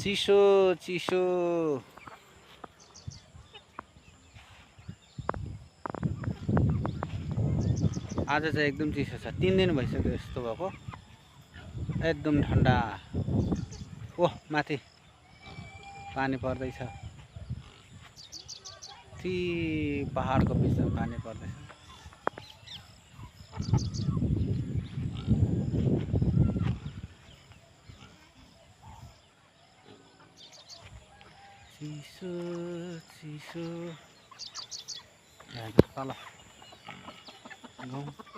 चिसो चिसो आज चाहिँ एकदम चिसो छ 3 दिन भइसक्यो यस्तो भएको एकदम ठन्डा ओह माथि पानी पर्दैछ ती पहाडको बिचमा पानी पर्दैछ चिसो चिसो यहाँ तल गाउँ